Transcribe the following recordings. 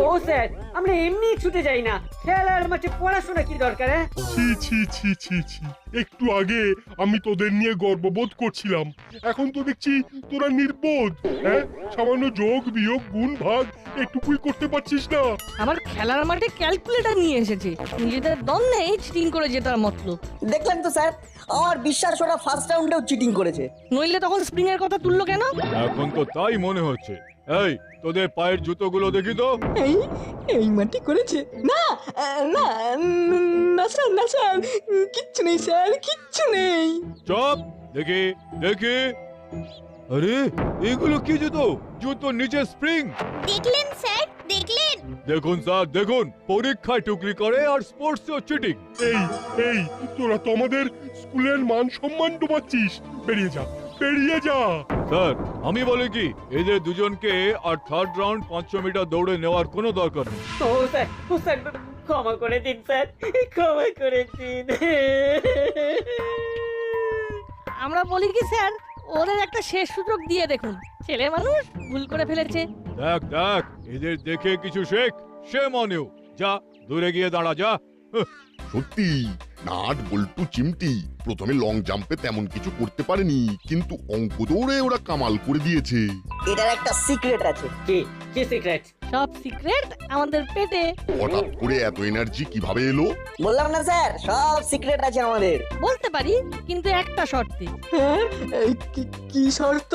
ও sir, আমরা এমনি ছুটে যাই না, খেলার মাঠে পড়াশোনা কি দরকার? ছি ছি ছি ছি ছি, একটু আগে আমি তোদের নিয়ে গর্ববোধ করছিলাম, এখন তো দেখছি তোরা নির্বোধ। হ্যাঁ, সামান্য যোগ বিয়োগ গুণ ভাগ একটুকুই করতে পারছিস না। আবার খেলার মাঠে ক্যালকুলেটর নিয়ে এসেছে, নিজেদের দম নেই চিটিং করে জেতার মতলব। দেখলেন তো স্যার, আমার বিশ্বাস ওরা ফার্স্ট রাউন্ডেও চিটিং করেছে। নইলে তখন স্প্রিং এর কথা তুললো কেন? এখন তো তাই মনে হচ্ছে। এই তোদের পায়ের জুতোগুলো দেখি তো। এই মাটি করেছে? না না না স্যার, না স্যার, কিচ্ছু নেই স্যার, কিচ্ছু নেই। চপ, দেখি দেখি। আরে এগুলো কি জুতো? জুতো নিচে স্প্রিং। দেখলেন স্যার, দেখলেন? দেখুন স্যার দেখুন, পরীক্ষায় টুকলি করে আর স্পোর্টসেও চিটিং। এই এই তোরা তো আমাদের স্কুলের মান সম্মান ডুবাচ্ছিস, বেরিয়ে যা, বেরিয়ে যা। স্যার আমি বলি কি, এদের দুজনকে আর থার্ড রাউন্ড 500 মিটার দৌড়ে নেওয়ার কোনো দরকার নেই। ও স্যার, ক্ষমা করে দিন স্যার, ক্ষমা করে দিন। আমরা বলি কি স্যার, ওদের একটা শেষ সুযোগ দিয়ে দেখুন, ছেলে মানুষ ভুল করে ফেলেছে। দেখ দেখ, এদের দেখে কিছু শেখ। সে মনেও যা, দূরে গিয়ে দাঁড়া যা। সত্যি নাট বল্টু চিমটি প্রথমে লং জাম্পে তেমন কিছু করতে পারেনি, কিন্তু অঙ্ক দৌড়ে ওরা কামাল করে দিয়েছে। এটার একটা সিক্রেট আছে। কি কি সিক্রেট? সব সিক্রেট আমাদের পেটে। হঠাৎ করে এত এনার্জি কিভাবে এলো? বললাম না স্যার, সব সিক্রেট আছে আমাদের। বলতে পারি, কিন্তু একটা শর্তে। হ্যাঁ, এই কি শর্ত?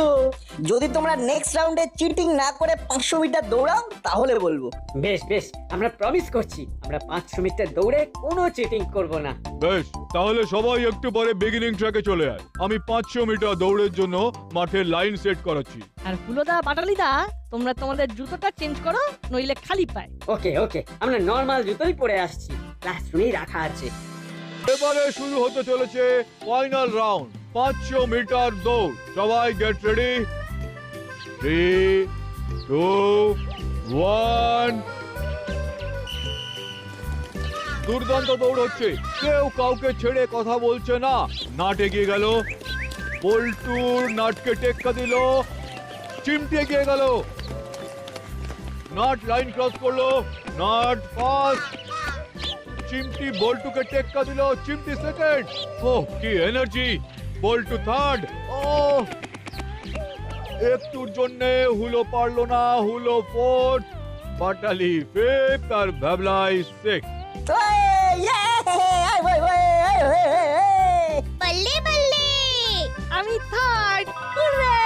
যদি তোমরা নেক্সট রাউন্ডে চিটিং না করে 500 মিটার দৌড়াও তাহলে বলবো। বেশ বেশ, আমরা প্রমিস করছি, আমরা 500 মিটার দৌড়ে কোনো চিটিং করব না। বেশ, তাহলে সবাই একটু পরে বিগিনিং ট্র্যাকে চলে আয়। আমি 500 মিটার দৌড়ের জন্য মাঠের লাইন সেট করাচ্ছি। আর হুলোদা পাটালিদা, তোমরা তোমাদের জুতোটা চেঞ্জ করো, নইলে খালি পায়। ওকে ওকে, আমরা নর্মাল জুতোই পরে আসছি, ক্লাসরুমেই রাখা আছে। এবারে শুরু হতে চলেছে ফাইনাল রাউন্ড, 500 মিটার দৌড়। সবাই গেট রেডি। 3 2 1। দুর্দান্ত দৌড় হচ্ছে, কেউ কাউকে ছেড়ে কথা বলছে না। নাট এগিয়ে গেল, বল্টুর নাটকে টেক্কা দিল, চিমটি এগিয়ে গেল, নাট লাইন ক্রস করলো, নাট ফার্স্ট, চিমটি বল্টুকে টেক্কা দিল, চিমটি সেকেন্ড। ওহ কি এনার্জি! বল্টু থার্ড। ও একটুর জন্য হুলো পারলো না, হুলো ফোর্থ, পাটালি ফিফথ আর ভ্যাবলাই সিক্স। বল্লে বল্লে। আমি থার্ড। হুররে!